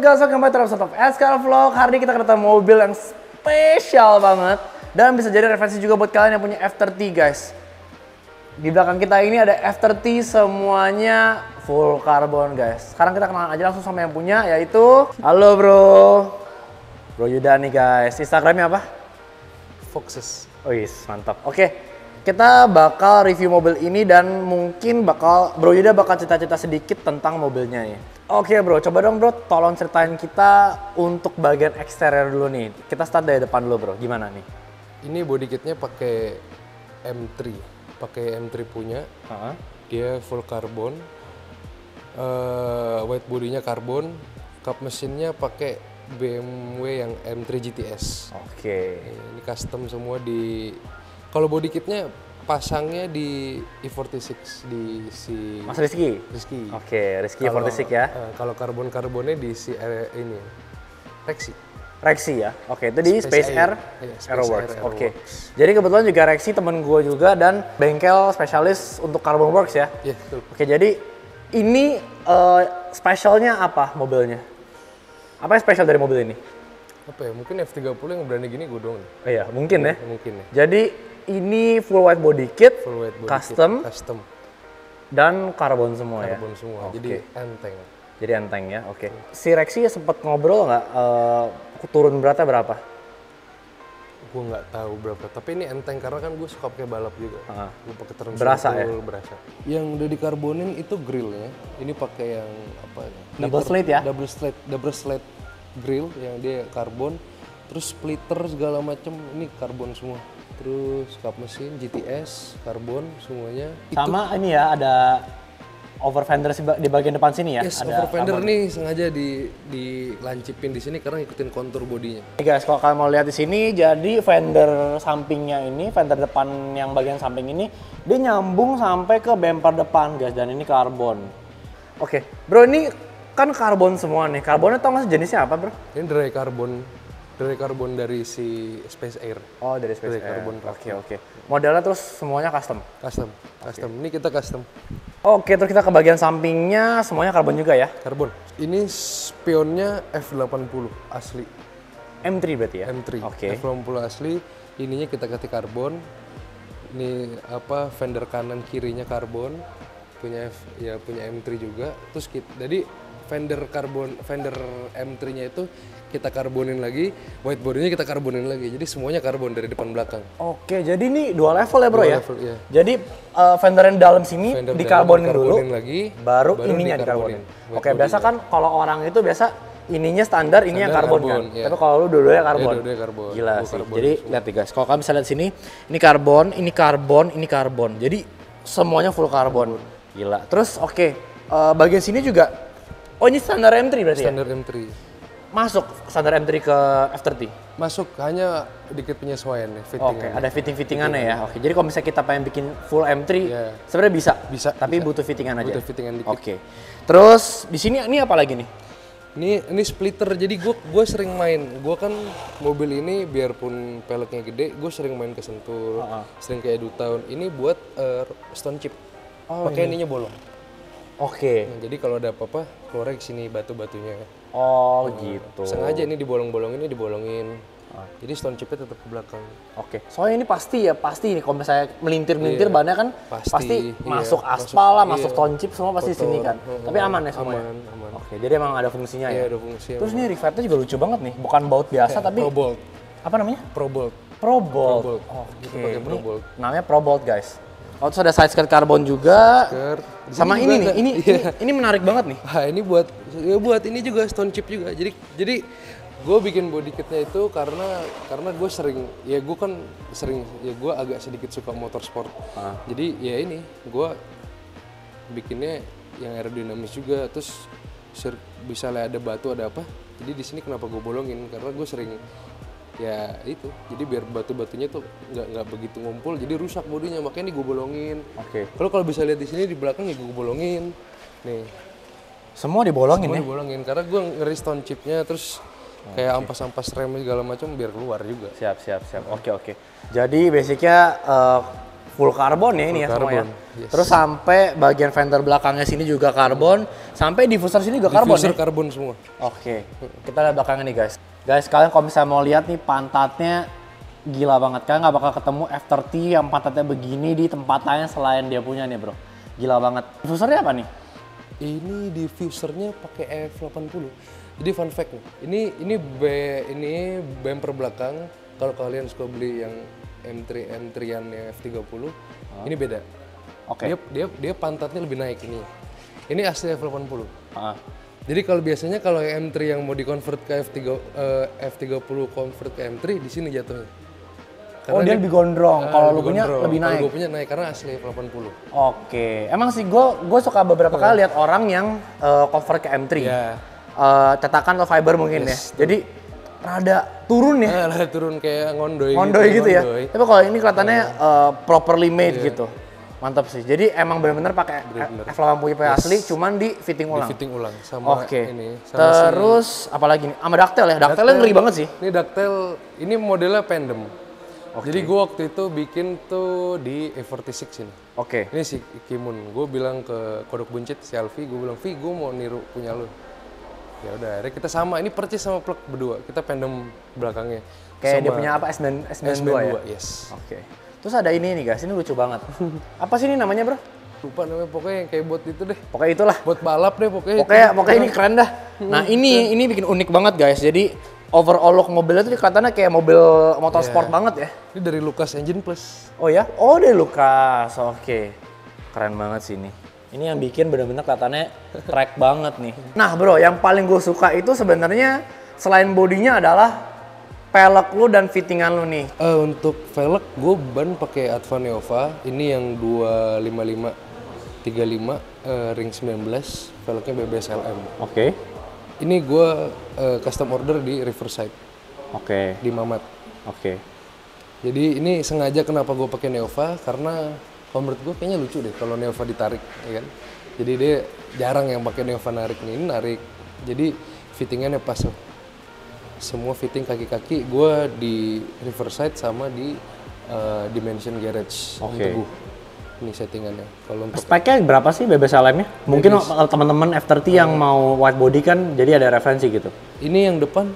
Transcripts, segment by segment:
guys, welcome back to episode of SKL Vlog. Hari ini kita kedatangan mobil yang spesial banget dan bisa jadi referensi juga buat kalian yang punya F30 guys. Di belakang kita ini ada F30 semuanya full carbon guys. Sekarang kita kenalan aja langsung sama yang punya, yaitu halo Bro Yuda nih guys. Instagramnya apa? Foxes. Oh yes, mantap. Oke, kita bakal review mobil ini dan mungkin Bro Yuda bakal cerita-cerita sedikit tentang mobilnya nih. Oke bro, coba dong bro, tolong ceritain kita untuk bagian eksterior dulu nih. Kita start dari depan dulu bro, gimana nih? Ini body kitnya pakai M3 punya. Dia full carbon, white bodinya karbon, kap mesinnya pakai BMW yang M3 GTS. Oke. Ini custom semua di. Kalau body kitnya pasangnya di E46 di si Mas Rizky? Rizky. Oke, Rizky E46 ya. Kalau karbonnya di si ini Rexy. Rexy ya? Oke, itu di Space Air Space Aeroworks. Air Oke. Jadi kebetulan juga Rexy temen gue juga dan bengkel spesialis untuk Carbon Works ya? Iya, betul. Oke, jadi ini spesialnya apa mobilnya? Apa yang spesial dari mobil ini? Apa ya, mungkin F30 yang berani gini gue doang. Oh iya, mungkin ya? Mungkin ya. Jadi ini full white body kit, Full white body custom, kit, dan karbon semua karbon ya? semua, Oke. jadi enteng. Jadi enteng ya, oke. Si Rexy sempat ngobrol nggak turun beratnya berapa? Gue nggak tahu berapa, tapi ini enteng karena kan gue suka pakai balap juga. Gue pakai turun Berasa ya? Berasa. Yang udah dikarbonin itu grillnya, ini pakai yang apa ya? Double slate ya? Double slate grill yang dia karbon, terus splitter segala macem ini karbon semua. Terus kap mesin GTS karbon semuanya. Sama ini ya, ada over fender di bagian depan sini ya? Yes, ada over fender nih sengaja dilancipin di sini karena ngikutin kontur bodinya. Nih guys, kalau kalian mau lihat di sini, jadi fender sampingnya ini, fender depan yang bagian samping ini, dia nyambung sampai ke bumper depan guys, dan ini karbon. Oke, bro ini kan karbon semua nih. Karbonnya tau nggak sih jenisnya apa bro? Ini dari karbon dari si Space Air. Oh dari Space Dari Air. karbon. Oke. Modelnya terus semuanya custom? Custom. Ini kita custom. Oke, terus kita ke bagian sampingnya semuanya karbon juga ya? Karbon. Ini spionnya F80 asli. M3 berarti ya? M3. Oke. F80 asli. Ininya kita ganti karbon. Ini apa fender kanan kirinya karbon. Punya M3 juga. Terus jadi fender M3-nya itu kita karbonin lagi, white body-nya kita karbonin lagi. Jadi semuanya karbon dari depan belakang. Oke, jadi ini dua level ya bro Dua ya? level, iya. Jadi fender yang dalam sini dikarbonin dulu, lagi, baru ininya dikarbonin. Oke, biasa kan kalau orang itu biasa ininya standar, ini yang karbon kan? Iya. Tapi kalau lu dua-duanya karbon? Iya, dua-duanya karbon. Gila sih. Jadi lihat nih guys, kalau kalian bisa lihat sini, ini karbon, ini karbon, ini karbon. Jadi semuanya full karbon. Gila. Terus oke, bagian sini juga, oh ini standar M3 berarti ya? Standar M3. Masuk standar M3 ke F30? Masuk, hanya dikit penyesuaian nih, fitting. Oke, ada fitting-fittingannya ya. Oke, jadi kalau misalnya kita pengen bikin full M3, Yeah. sebenarnya bisa. Bisa, Tapi bisa. butuh fittingan aja. Butuh fittingan dikit. Oke. Terus di sini ini apa lagi nih? Ini splitter, jadi gue sering main. Gue kan mobil ini biarpun peleknya gede, gue sering main ke Sentul, sering ke Edutown. Ini buat stone chip. Pakai ininya bolong. Oke. Nah, jadi kalau ada apa-apa, keluarnya ke sini batu-batunya. Oh, gitu. Sengaja ini dibolongin. Jadi stone chipnya tetap ke belakang. Oke. Soalnya ini pasti ini kalau misalnya melintir-melintir bannya kan pasti iya, masuk aspal lah, masuk iya. stone chip semua pasti di sini kan. Tapi aman ya semuanya. Aman. Oke, jadi emang ada fungsinya Iya, ya. ada fungsi. Terus ini reverb-nya juga lucu banget nih, bukan baut biasa tapi Probolt. apa namanya? Probolt. Probolt. Probolt. Oke. Kita pakai Ini Probolt. namanya Probolt guys. Oh, terus ada side skirt karbon juga. Skirt. Sama ini nih, ini menarik banget nih. Nah, ini buat ini juga stone chip juga. Jadi gue bikin body kitnya itu karena gue gue agak sedikit suka motorsport. Jadi ya ini gue bikinnya yang aerodinamis juga, terus misalnya ada batu ada apa. Jadi di sini kenapa gue bolongin karena gue sering ya itu, jadi biar batu-batunya tuh nggak begitu ngumpul, jadi rusak bodinya, makanya ini gue bolongin. Oke. Kalau bisa lihat di sini di belakang ya gue bolongin nih. Semua dibolongin Semua ya? dibolongin karena gue ngeri stone chipnya, terus kayak ampas-ampas rem segala macam biar keluar juga. Siap. Oke. Jadi basicnya full karbon ya ini ya semua ya. Yes. Terus sampai bagian fender belakangnya sini juga karbon, sampai diffuser sini juga karbon Diffuser ya. karbon semua. Oke, kita lihat belakangnya nih guys. Guys, kalian kalau misalnya mau lihat nih pantatnya gila banget. Kalian nggak bakal ketemu F30 yang pantatnya begini di tempat lain selain dia punya nih bro. Gila banget. Diffusernya apa nih? Ini diffusernya pakai F80. Jadi fun fact nih, ini bumper belakang. Kalau kalian suka beli yang M3-an yang F30, ini beda. Oke. Dia pantatnya lebih naik ini. Ini asli F80. Jadi kalau kalau yang M3 yang mau di-convert ke F30 convert ke M3 di sini jatuhnya. Oh dia lebih gondrong, kalau lu punya lebih naik. Kalau gue punya naik karena asli F80. Oke, emang sih gue suka beberapa kali lihat orang yang convert ke M3. Iya. Cetakan atau fiber mungkin Yes, ya. Jadi rada turun ya. Rada turun kayak ngondoy Gitu ya. ngondoy. Tapi kalau ini kelihatannya properly made gitu. Mantap sih. Jadi emang benar-benar pakai F80 asli cuman di fitting ulang. Di fitting ulang sama ini. Sama Terus apalagi nih? Sama ductile ya. Ductile ngeri banget sih. Ini ductile, ini modelnya pendem. Jadi gue waktu itu bikin tuh di E46 ini. Oke. Ini si Kimun, gue bilang ke Kodok Buncit, si Alfi, gue bilang, Vi, gue mau niru punya lu. Ya udah, akhirnya kita sama, ini percis sama plug berdua, kita pendem belakangnya. Kayak sama dia punya apa S92 ya? Yes. Oke. Terus ada ini nih guys, ini lucu banget. Apa sih ini namanya bro? Lupa namanya, pokoknya yang kayak buat itu deh. Pokoknya itulah. Buat balap deh pokoknya. Pokoknya ini keren dah. Nah ini bikin unik banget guys. Jadi overall look mobilnya tuh kelihatannya kayak mobil motorsport banget ya. Ini dari Lucas Engine Plus. Oh ya? Oh dari Lucas, oke. Keren banget sih ini. Ini yang bikin bener-bener kelihatannya track banget nih. Nah bro, yang paling gue suka itu sebenarnya selain bodinya adalah pelek lu dan fittingan lu nih. Untuk velg, gue ban pakai Adva Neova. Ini yang 255 35 ring 19, velgnya BBS LM. Oke. Ini gue custom order di Riverside. Oke. Di Mamat. Oke. Jadi ini sengaja kenapa gue pakai Neova karena kalau menurut gue kayaknya lucu deh kalau Neova ditarik, ya kan? Jadi dia jarang yang pakai Neova narik nih, ini narik. Jadi fittingannya pas loh. Semua fitting kaki-kaki gue di Riverside sama di Dimension Garage. Oke. Teguh. Ini settingannya. Kalau untuk Speknya berapa sih BBS LM-nya? Mungkin teman-teman F30 yang mau white body kan jadi ada referensi gitu. ini yang depan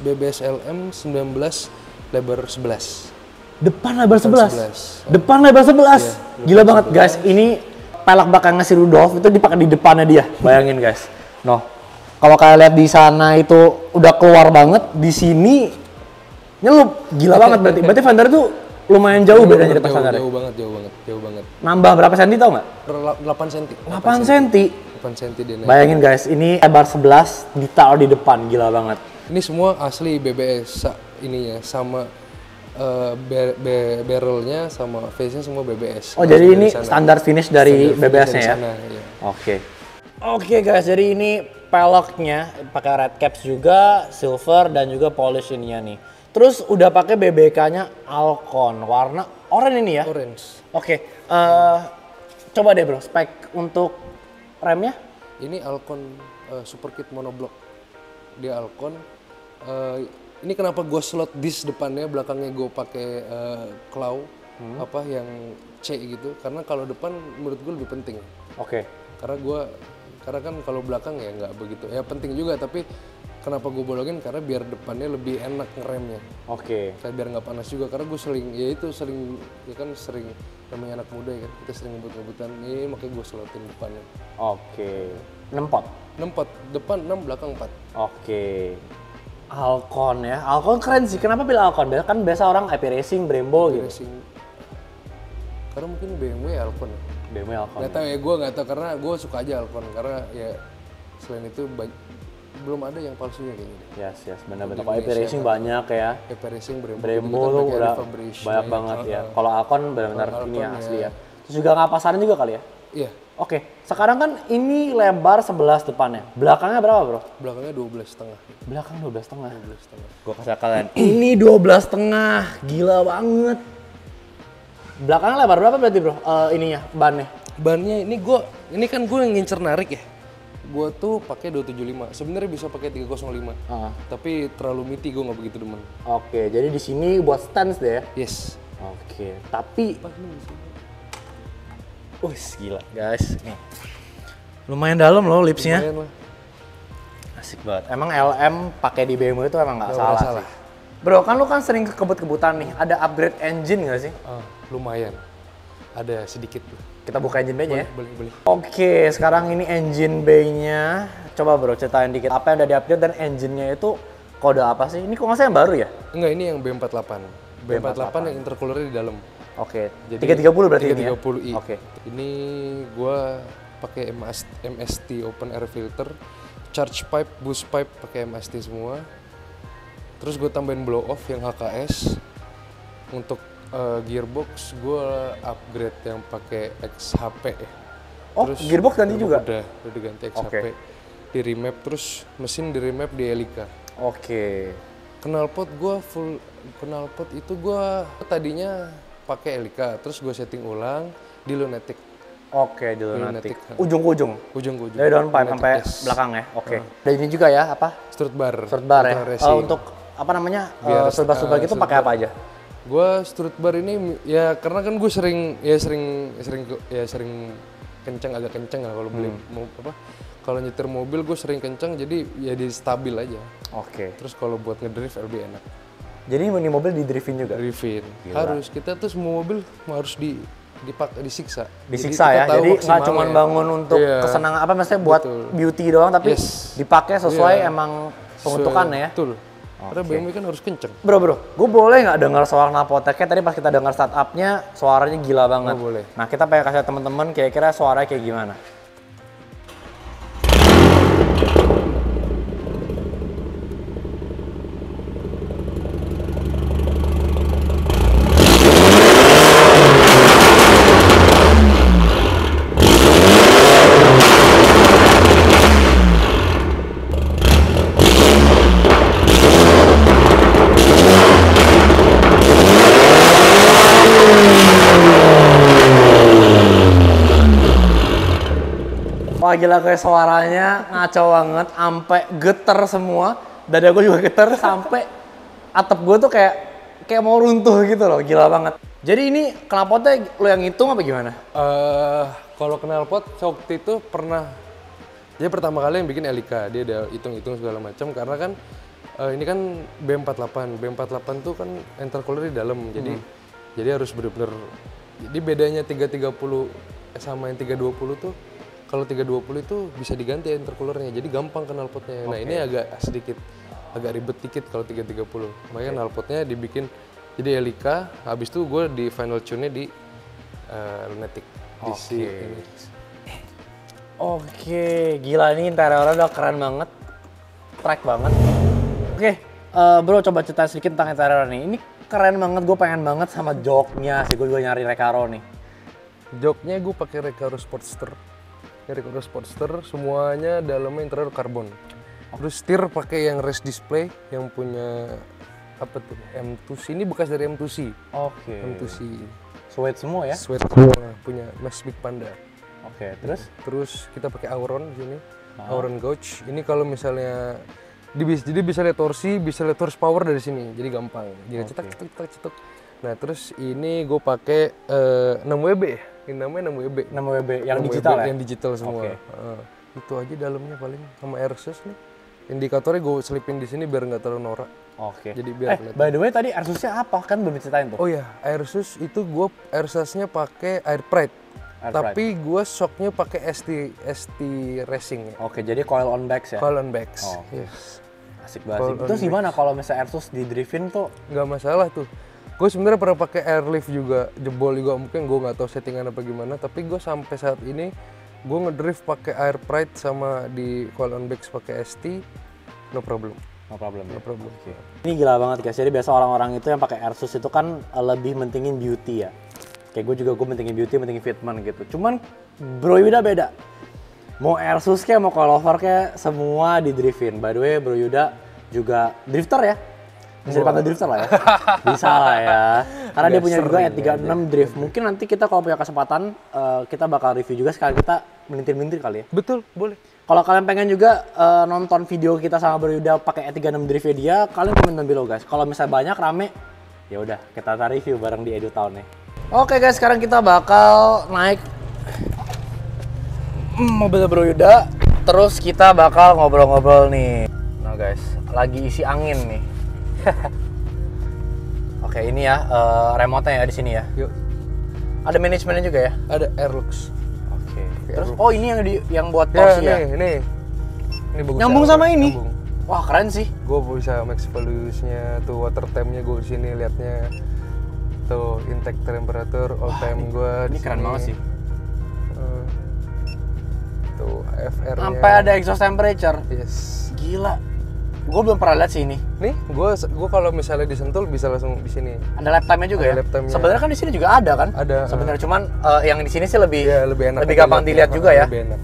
BBS LM 19 lebar 11. Depan lebar 11. 11. Depan lebar 11. Gila banget guys. Ini pelek belakangnya si Rudolf itu dipakai di depannya dia. Bayangin guys. Noh. Kalau kalian lihat di sana itu udah keluar banget, di sini nyelup. Gila banget berarti. Berarti fender itu lumayan jauh bedanya di fender. Jauh banget. Nambah berapa senti tau nggak? 8 cm. 8 senti. 8 cm dia naik. Bayangin guys, ini lebar 11 ditaruh di depan. Gila banget. Ini semua asli BBS ininya sama barrelnya sama face-nya semua BBS. Oh jadi ini standar finish dari BBS-nya ya? Iya. Oke guys, jadi ini peleknya pakai red caps juga, silver dan juga polish ininya nih. Terus udah pakai BBK-nya Alcon warna oranye ini ya? Orange. Oke, coba deh bro, spek untuk remnya? Ini Alcon Super Kit monoblock. Dia Alcon. Ini kenapa gue slot disc depannya, belakangnya gue pakai claw apa yang C gitu? Karena kalau depan menurut gue lebih penting. Oke. Karena kan kalau belakang ya nggak begitu. Ya penting juga tapi kenapa gue bolongin karena biar depannya lebih enak ngeremnya. Oke. Kayak biar nggak panas juga karena gue sering namanya anak muda ya kan kita sering ngebut-ngebutan ini makanya gue slotin depannya. Oke. 6 pot? 6 pot, depan 6, belakang 4. Oke. Alcon ya, Alcon keren sih. Kenapa pilih Alcon? Kan biasa orang IP Racing, Brembo gitu. Racing. Karena mungkin BMW Alcon ya. BMW Alcon. Nggak tahu ya, gue nggak tahu karena gue suka aja Alcon karena ya selain itu belum ada yang palsunya kayaknya. Yes, benar-benar. Kalau IP Racing banyak ya. IP Racing Brembo tuh udah banyak banget ya. Kalau Alcon benar-benar ini ya asli ya. Terus juga nggak pasaran juga kali ya? Iya. Oke, sekarang kan ini lebar 11 depannya. Belakangnya berapa bro? Belakangnya 12,5. Belakang 12,5. 12,5. Gue kasih kalian. Ini 12,5, gila banget. Belakangnya lebar berapa berarti bro? Ininya, bannya? Bannya ini kan gue yang ngincer narik ya. Gue tuh pakai 275. Sebenarnya bisa pakai 305. Tapi terlalu meaty gue nggak begitu demen. Oke, jadi di sini buat stance deh ya? Yes. Oke, tapi Gila guys. Nih. Lumayan dalam loh lipsnya. Lumayan lah. Asik banget. Emang LM pakai di BMW itu emang nggak salah salah. sih. Bro, kan lu kan sering kebut-kebutan nih. Ada upgrade engine nggak sih? Lumayan. Ada sedikit. Kita buka engine bay-nya ya. Boleh. Oke, sekarang ini engine bay-nya. Coba bro, ceritain dikit. Apa yang udah di-upgrade dan engine-nya itu kode apa sih? Ini kok nggak salah yang baru ya? Enggak, ini yang B48. B48 yang intercoolernya di dalam. Oke, Jadi 330 berarti ini ya? 330i. Oke. Ini gua pakai MST open air filter, charge pipe, boost pipe pakai MST semua. Terus gue tambahin blow off yang HKS. Untuk gearbox gue upgrade yang pakai XHP. Oh, gearbox ganti juga? Udah diganti XHP. Oke. Di remap, terus mesin di remap di Elica. Oke. Knalpot itu gue tadinya pakai Elica, terus gue setting ulang di Lunatic. Oke, di Lunatic. Lunatic. Ujung ke ujung? Ujung ke ujung. Dari downpipe sampai Lunatic, yes. belakang ya? Oke. Dan ini juga ya, apa? Strut bar. Strut bar ya? Racing. Untuk, apa namanya, Biar, strut bar gitu pakai apa aja? Gue strut bar ini, ya karena kan gue sering kencang, agak kencang lah kalau beli kalau nyetir mobil gue sering kencang, jadi ya di stabil aja. Oke. Terus kalau buat ngedrift lebih enak. Jadi ini mobil di-driftin juga? Driftin. Harus, kita tuh semua mobil harus disiksa. Disiksa ya, jadi nggak cuma bangun untuk kesenangan apa, maksudnya buat beauty doang, tapi dipakai sesuai emang peruntukannya ya? Betul. Karena BMW kan harus kenceng. Bro, gue boleh nggak dengar suara knalpotnya? Tadi pas kita dengar startupnya, suaranya gila banget. Oh, boleh. Nah, kita pengen kasih teman-teman kira-kira suaranya kayak gimana. Wah gila, kayak suaranya ngaco banget, sampai geter semua, dada gue juga geter, sampai atap gue tuh kayak mau runtuh gitu loh, gila banget. Jadi ini knalpotnya lo yang hitung apa gimana? Kalau knalpot waktu itu pernah, dia pertama kali yang bikin Elica, dia udah hitung-hitung segala macam karena kan ini kan B48 tuh kan intercooler di dalam, jadi harus bener-bener, jadi bedanya 330 sama yang 320 tuh. Kalau 320 itu bisa diganti intercoolernya, jadi gampang knalpotnya. Nah ini agak ribet dikit kalau 330. Makanya knalpotnya dibikin jadi Elica, habis itu gue di final tune-nya di Lunatic. Oke, gila ini interiornya udah keren banget, track banget. Oke, bro coba cerita sedikit tentang interior nih. Ini keren banget, gue pengen banget sama joknya sih, gue juga nyari Recaro nih. Joknya gue pakai Recaro Sportster. Recaro Sportster, semuanya dalamnya interior karbon. Terus setir pakai yang race display yang punya apa tuh, M2C, ini bekas dari M2C. Oke. M2C. Suede semua ya? Suede semua, punya Mas Big Panda. Oke, terus kita pakai Auron di sini. Auron Gouge. Ini kalau misalnya jadi bisa lihat torsi, bisa lihat horsepower dari sini. Jadi gampang. Jadi cetak. Nah, terus ini gue pakai 6WB ya. Ini namanya 6WB yang digital ya? Yang digital semua. Itu aja dalamnya paling, sama AirSUS nih. Indikatornya gue selipin di sini biar nggak terlalu norak. Oke. Jadi biar by the way tadi AirSUS-nya apa? Kan belum diceritain tuh. Oh iya, AirSUS itu gue AirSUS-nya pakai AirPride. Tapi gue shocknya pakai ST Racing ya. Oke, jadi coil on backs ya? Coil on backs. Oh, yes. Asik banget. Itu gimana kalau misalnya AirSUS di driftin tuh? Nggak masalah tuh. Gue sebenarnya pernah pakai airlift juga, jebol juga, mungkin gue nggak tahu settingan apa gimana. Tapi gue sampai saat ini gue ngedrift pakai AirPride sama di coil on backs pakai ST, no problem. No problem. Okay. Ini gila banget guys. Jadi biasa orang-orang itu yang pakai AirSUS itu kan lebih mentingin beauty ya. Kayak gue mentingin beauty, mentingin fitment gitu. Cuman Bro Yuda beda. Mau AirSUS kayak mau coilover kayak semua di driftin. By the way Bro Yuda juga drifter ya. Bisa dipanggil drifter lah ya? Bisa lah ya. Karena dia punya juga E36 drift. Mungkin nanti kita kalau punya kesempatan, kita bakal review juga sekali kita melintir-melintir kali ya? Betul, boleh. Kalau kalian pengen juga nonton video kita sama Bro Yuda pakai E36 driftnya dia, kalian komen down below guys. Kalau misalnya banyak, rame, ya udah kita review bareng di EduTown nih. Oke guys, sekarang kita bakal naik mobil Bro Yuda. Terus kita bakal ngobrol-ngobrol nih. Nah guys, lagi isi angin nih. Oke, ini ya remote-nya ya di sini ya. Yuk. Ada manajemennya juga ya? Ada Airlux. Oke. Terus oh ini yang buat torsi ya? Nih. Ini bagus. Nyambung sama ini. Nyambung. Wah, keren sih. Gue bisa max value-nya, tuh water temp-nya gue di sini liatnya. Tuh intake temperature, all time gue. Ini keren banget sih. Tuh FR-nya. Sampai ada exhaust temperature. Yes. Gila. Gue belum pernah lihat sih ini. Nih, gue kalau misalnya disentul bisa langsung di sini. Ada lap time-nya juga Ada ya? lap time-nya. Sebenarnya kan di sini juga ada kan? Ada. Sebenarnya cuman yang di sini sih lebih enak. lebih gampang dilihat juga ya. Lebih enak.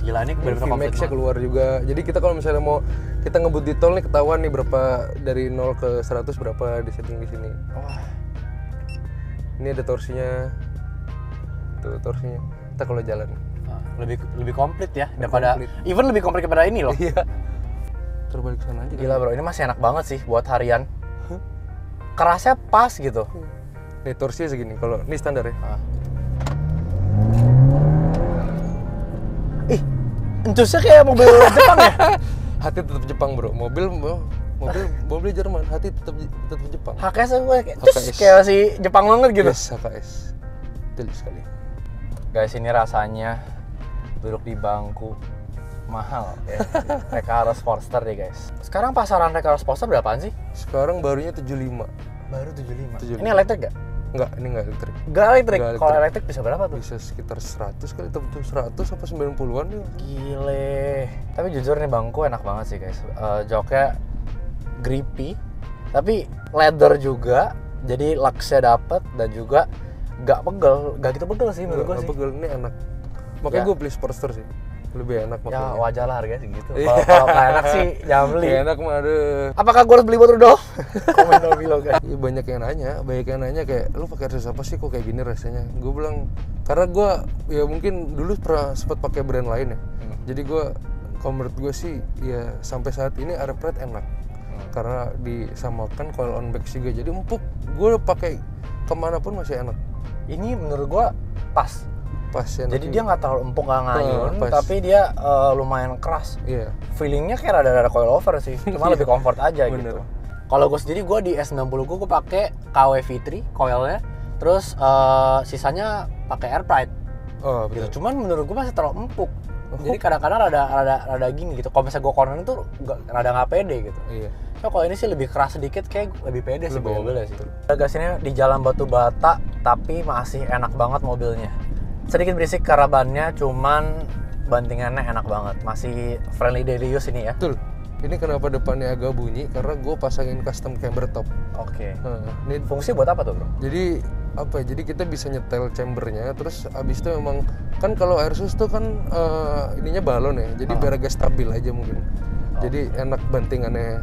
Gila ini benar-benar komplit VMAX-nya keluar juga. Jadi kita kalau misalnya mau kita ngebut di tol nih ketahuan nih berapa dari 0 ke 100 berapa di setting di sini. Wah. Ini ada torsinya. Tuh torsinya. Kita kalau jalan. Lebih komplit ya daripada komplit. even lebih komplit daripada ini loh. Iya. Terbalik sana aja. Gila bro, ini masih enak banget sih buat harian. Kerasnya pas gitu. Nih torsinya segini. Kalau ini standar ya. Ih, encusnya kayak mobil Jepang ya? Hati tetap Jepang bro. Mobil Jerman. Hati tetap Jepang. HKS gue kayak HKS. kayak si Jepang banget gitu. Yes, HKS. Betul sekali. Guys, ini rasanya duduk di bangku mahal ya. Recaro Sportster deh guys. Sekarang pasaran Recaro Sportster berapaan sih? Sekarang barunya 75. Baru 75. 75. Ini elektrik gak? Enggak, ini enggak elektrik. Gak elektrik. Nggak Kalau elektrik bisa berapa tuh? Bisa sekitar 100 kali, atau 100 apa 90-an nih. Gile. Tapi jujur nih bangku enak banget sih guys. Joknya grippy, tapi leather juga. Jadi luxnya dapet dan juga gak pegel, gak gitu pegel sih menurut gue sih. Pegel, ini enak. Makanya Ya. Gue beli Sportster sih. Lebih enak Ya makanya. wajar lah harganya segitu. Kalau nggak enak sih jangan beli. Gak enak mah ada. Apakah gue harus beli buat Rudolf? Komen dong lo guys. Iya, banyak yang nanya kayak lu pakai aksesoris apa sih kok kayak gini rasanya. Gue bilang karena gue ya mungkin dulu pernah sempat pakai brand lain ya. Jadi gue kalau menurut gue sih ya sampai saat ini Air Pride enak. Karena disamakan coil on back juga jadi empuk. Gue pakai kemana pun masih enak. Ini menurut gue pas. Enak. Jadi dia nggak terlalu empuk, nggak ngayun, pas. tapi dia lumayan keras. Iya. Feelingnya kayak rada-rada coil over sih, cuma lebih comfort aja Bener. gitu. Kalau gue sendiri gue di S90 gue pakai KW V3 coilnya, terus sisanya pakai Air Pride. Oh, betul. Gitu. Cuman menurut gue masih terlalu empuk. Jadi kadang-kadang rada gini gitu. Kalau misalnya gue corner tuh rada nggak pede gitu. Iya. So, kalau ini sih lebih keras sedikit, kayak lebih pede sih Lebih mobilnya enak, sih. Gas ini di Jalan Batu Bata, tapi masih enak banget mobilnya. Sedikit berisik karena bannya, cuman bantingannya enak banget. Masih friendly daily use ini ya. Betul. Ini kenapa depannya agak bunyi karena gue pasangin custom camber top. Oke. Ini Fungsi buat apa tuh bro? jadi apa ya? Jadi kita bisa nyetel chambernya, terus abis itu memang kan kalau airsus tuh kan ininya balon ya, jadi biar agak stabil aja mungkin. Jadi enak bantingannya.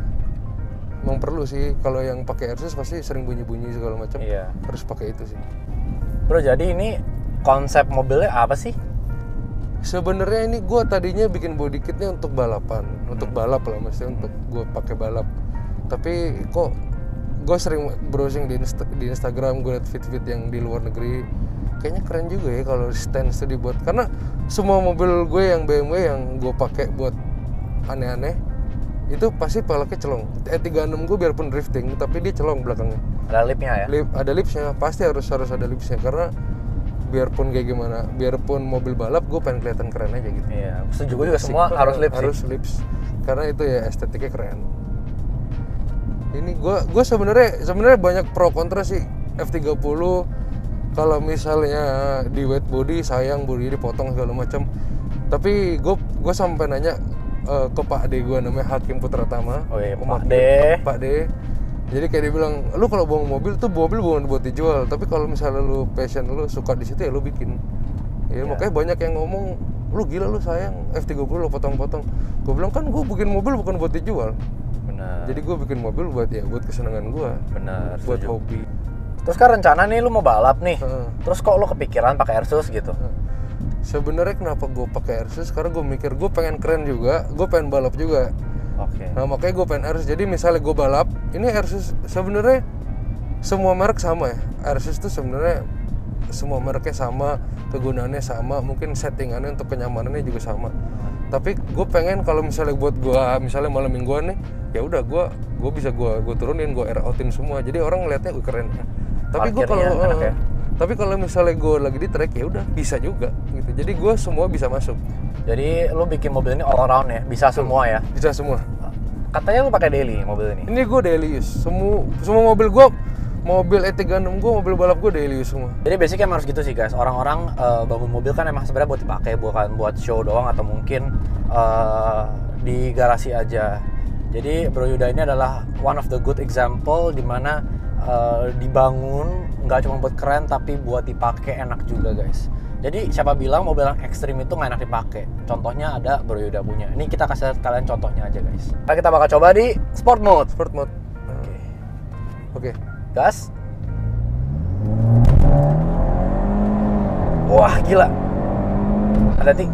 Emang perlu sih kalau yang pakai airsus pasti sering bunyi-bunyi segala macam. Iya. Harus pakai itu sih. Bro, jadi ini konsep mobilnya apa sih? Sebenarnya ini gue tadinya bikin body kitnya untuk balapan, untuk balap lah, maksudnya untuk gue pakai balap. Tapi kok gue sering browsing di Instagram, gue liat fit yang di luar negeri, kayaknya keren juga ya kalau stance itu dibuat. Karena semua mobil gue yang BMW yang gue pakai buat aneh-aneh itu pasti peleknya celong. E36 gue biarpun drifting, tapi dia celong belakangnya. Ada lipnya ya? Ada lipsnya, pasti harus ada lipsnya karena biarpun kayak gimana, biarpun mobil balap, gue pengen kelihatan keren aja gitu. Iya, setuju gue juga semua harus lips harus sih. lips, karena itu ya estetiknya keren. Ini gue sebenarnya banyak pro kontra sih F30. Kalau misalnya di wet body sayang body dipotong segala macam. Tapi gue sampai nanya ke Pak D gue namanya Hakim Putratama. Oh iya, Pak D. Jadi kayak dia bilang, lu kalau bawa mobil tuh mobil bukan buat dijual, tapi kalau misalnya lu passion lu suka di situ ya lu bikin. Ya makanya banyak yang ngomong, lu gila lu sayang F30 lu potong-potong. Gue bilang kan gue bikin mobil bukan buat dijual. Benar. Jadi gue bikin mobil buat kesenangan gue. Benar. Buat setuju. hobi. Terus kan rencana nih lu mau balap nih. Terus kok lu kepikiran pakai Airsus gitu? Sebenarnya kenapa gue pakai Airsus? Karena gue mikir gue pengen keren juga, gue pengen balap juga. Oke. Nah makanya gue pengen Airsus. Jadi misalnya gue balap, ini Airsus sebenarnya semua merek sama ya. Airsus tuh sebenarnya semua mereknya sama, kegunaannya sama, mungkin settingannya untuk kenyamanannya juga sama. Tapi gue pengen kalau misalnya buat gue misalnya malam mingguan nih, ya udah gue bisa gue turunin, gue air outin semua. Jadi orang ngeliatnya keren. Tapi gue kalau misalnya gue lagi di track ya udah bisa juga gitu. Jadi gue semua bisa masuk. Jadi lu bikin mobil ini all around ya, bisa semua ya? Bisa semua. Katanya lu pakai daily mobil ini? Ini gue daily use. Semua mobil gue, mobil E36 gue, mobil balap gue daily use semua. Jadi basicnya emang harus gitu sih guys. Orang-orang bangun mobil kan emang sebenarnya buat dipakai, bukan buat show doang atau mungkin di garasi aja. Jadi Bro Yuda ini adalah one of the good example dimana dibangun nggak cuma buat keren tapi buat dipakai enak juga guys. Jadi siapa bilang mobil yang ekstrim itu nggak enak dipakai? Contohnya ada Bro Yuda punya. Ini kita kasih lihat kalian contohnya aja guys. Nah, kita bakal coba di sport mode. Sport mode. Oke. Gas. Wah gila. Hati-hati.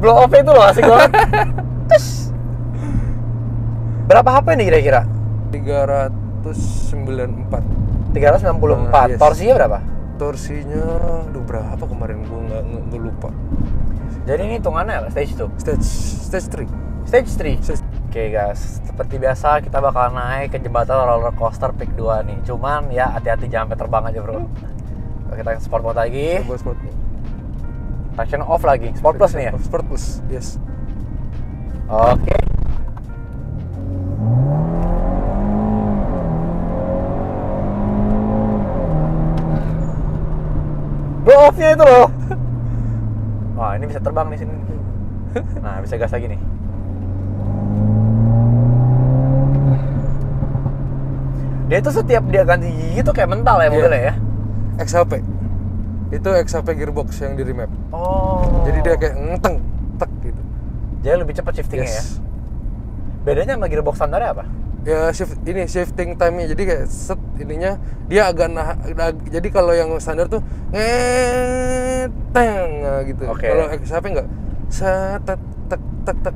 Blow off itu loh asik banget. Terus. Berapa HP nih kira-kira? 394. 394. Yes. Torsinya berapa? Torsinya, berapa kemarin gue nggak lupa. Jadi ini hitungannya stage 2? Stage 3. Stage 3? Oke guys, seperti biasa kita bakal naik ke jembatan roller coaster Peak 2 nih. Cuman ya hati-hati jangan sampai terbang aja bro. Kita ke sport mode lagi. Sport mode. Traction off lagi, sport plus nih ya? Sport plus, yes. Oke. Blow off-nya itu loh. Wah, ini bisa terbang di sini. Nah, bisa gas lagi nih. Dia tuh setiap dia ganti gigi tuh kayak mental ya mobilnya ya? XHP. Itu XHP gearbox yang di remap. Oh. Jadi dia kayak ngenteng, tek gitu. Jadi lebih cepat shiftingnya ya? Bedanya sama gearbox standarnya apa? Ya shifting time-nya, jadi kayak set ininya dia agak jadi kalau yang standar tuh ngeteng gitu. Okay. Kalau XHP enggak set tek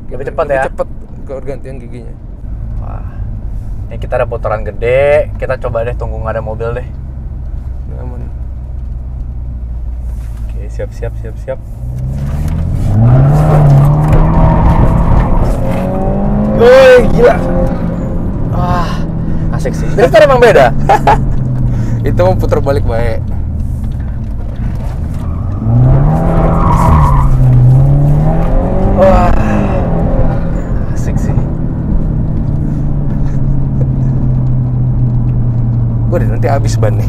gitu. Lebih cepat ya? Lebih cepat gantian giginya. Wah. Ini kita ada putaran gede, kita coba deh tunggu nggak ada mobil deh. Aman. Oke, siap. Wih, gila. Wah, asik sih. Drifter emang beda. Itu mau putar balik baik. Wah, asik sih. Gue nanti habis ban nih.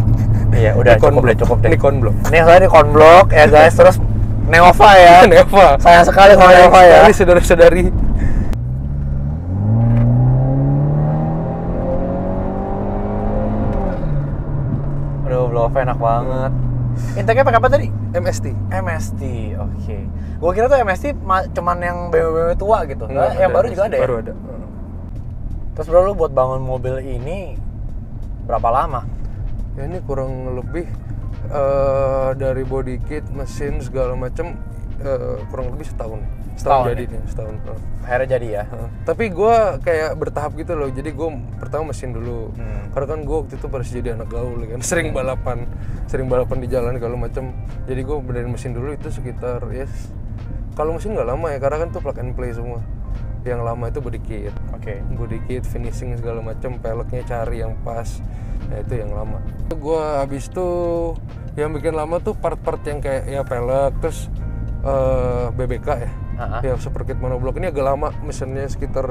Iya, udah cukup deh. Ini konblok. Ini soalnya ini konblok ya guys, terus Neova ya. Neova. Sayang sekali kalau Neova ya. Saudara-saudari. Aduh, blow off enak banget. Intake-nya pakai apa tadi? MST, oke. Gua kira tuh MST cuman yang BMW tua gitu. Nah, yang baru juga ada ya? Baru ada. Terus bro, lu buat bangun mobil ini berapa lama? Ya ini kurang lebih dari body kit, mesin segala macam kurang lebih setahun jadinya, setahun. Akhirnya jadi ya. Tapi gue kayak bertahap gitu loh. Jadi gue pertama mesin dulu. Karena kan gue waktu itu masih jadi anak gaul kan, sering balapan di jalan segala macam. Jadi gue benerin mesin dulu itu sekitar kalau mesin nggak lama ya, karena kan tuh plug and play semua. Yang lama itu body kit. Body kit, finishing segala macam, peleknya cari yang pas. Nah itu yang lama. Gue habis tuh yang bikin lama tuh part-part yang kayak ya pelek, terus BBK ya. Ya super kit monoblock ini agak lama, mesinnya sekitar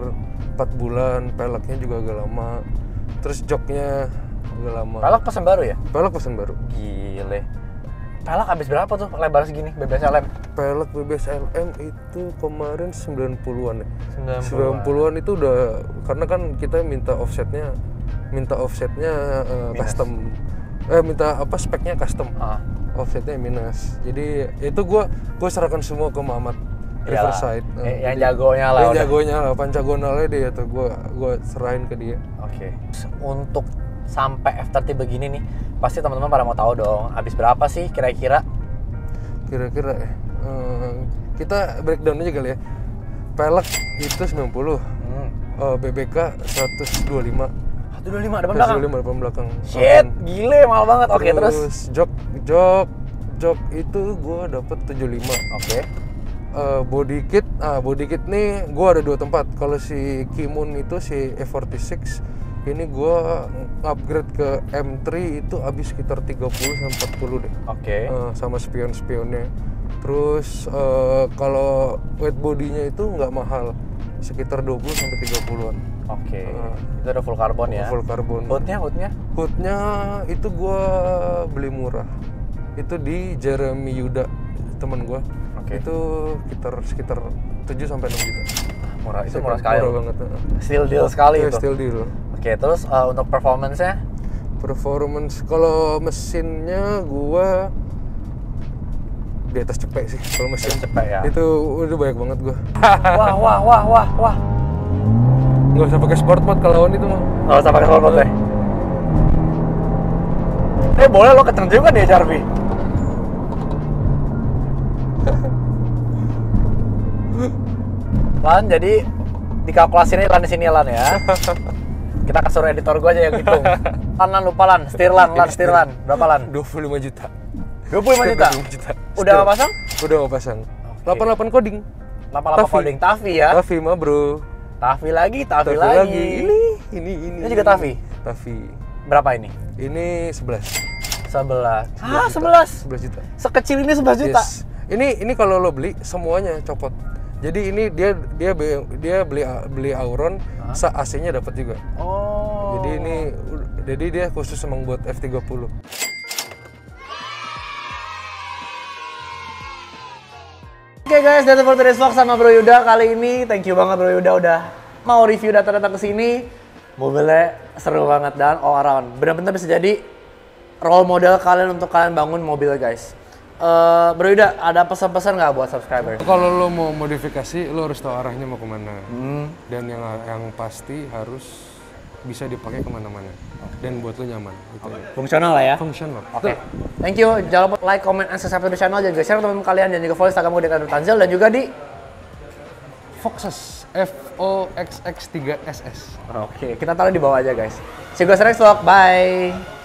4 bulan, peleknya juga agak lama. Terus joknya agak lama. Pelek pesan baru ya? Pelek pesan baru. Gile. Pelek habis berapa tuh lebar segini BBSLM? Pelek BBSLM itu kemarin 90-an ya. 90-an itu udah, karena kan kita minta offsetnya custom. Minta speknya custom. Offsetnya minus. Jadi itu gue serahkan semua ke Muhammad Riverside. Yang jagonya lah. Yang jagonya lah, pancagonalnya dia tuh gue serahin ke dia. Oke. Untuk sampai F30 begini nih, pasti teman-teman pada mau tahu dong, habis berapa sih kira-kira? Kira-kira ya. Kita breakdown aja kali ya. Pelek itu 90. BBK 125. 125 depan belakang. 125 depan belakang. Shit, gile mahal banget. Oke, terus jok itu gue dapet 75. Oke. Body kit nih gue ada 2 tempat. Kalau si Kimun itu si E46 ini gue upgrade ke M3 itu habis sekitar 30 sampai 40 deh. Oke. Sama spion-spionnya. Terus kalau weight bodinya itu nggak mahal, sekitar 20 sampai 30-an. Oke. Itu ada full carbon ya. Full carbon. Hoodnya itu gue beli murah. Itu di Jeremy Yuda, teman gue. Itu sekitar 7 sampai 6 juta. Murah, itu murah sekali. Murah banget. Still deal sekali itu. Still deal. Oke, terus untuk performance-nya? Performance kalau mesinnya gua di atas cepek sih kalau mesin. Cepek ya. Itu udah banyak banget gua. Wah. Nggak usah pakai sport mode kalau lawan itu mah. Nggak usah pakai sport mode deh. Boleh lo kenceng juga nih HRV. Lan, jadi dikalkulasi ini Lan di sini Lan ya. Kita kasih editor gua aja yang hitung. Lan lupa Lan, setir Lan. Berapa Lan? 25 juta. 25 juta? Udah nggak pasang? Udah nggak pasang. 88 coding. 88 coding Tafi ya? Tafi mah bro. Tafi lagi. Ini juga Tafi? Tafi. Berapa ini? Ini 11. 11 juta. Sekecil ini 11 juta? Yes. Ini kalau lo beli semuanya copot. Jadi ini dia beli Auron, AC-nya dapat juga. Oh. Jadi dia khusus emang buat F30. Oke guys, that's it for today's vlog sama Bro Yuda kali ini. Thank you banget Bro Yuda udah mau review datang ke sini. Mobilnya seru banget dan all around. Benar-benar bisa jadi role model kalian untuk kalian bangun mobil guys. Bro Yuda, ada pesan-pesan nggak buat subscriber? Kalau lo mau modifikasi, lo harus tahu arahnya mau kemana. Dan yang pasti harus bisa dipakai kemana-mana. Dan buat lo nyaman. Gitu. Fungsional lah ya? Fungsional. Oke. Thank you. Jangan lupa like, comment, and subscribe to the channel. Dan juga share teman-teman kalian. Dan juga follow Instagram gue di @tanzil. Dan juga di Foxx. FOXX3SS. Oke, kita taruh di bawah aja guys. See you guys next vlog. Bye.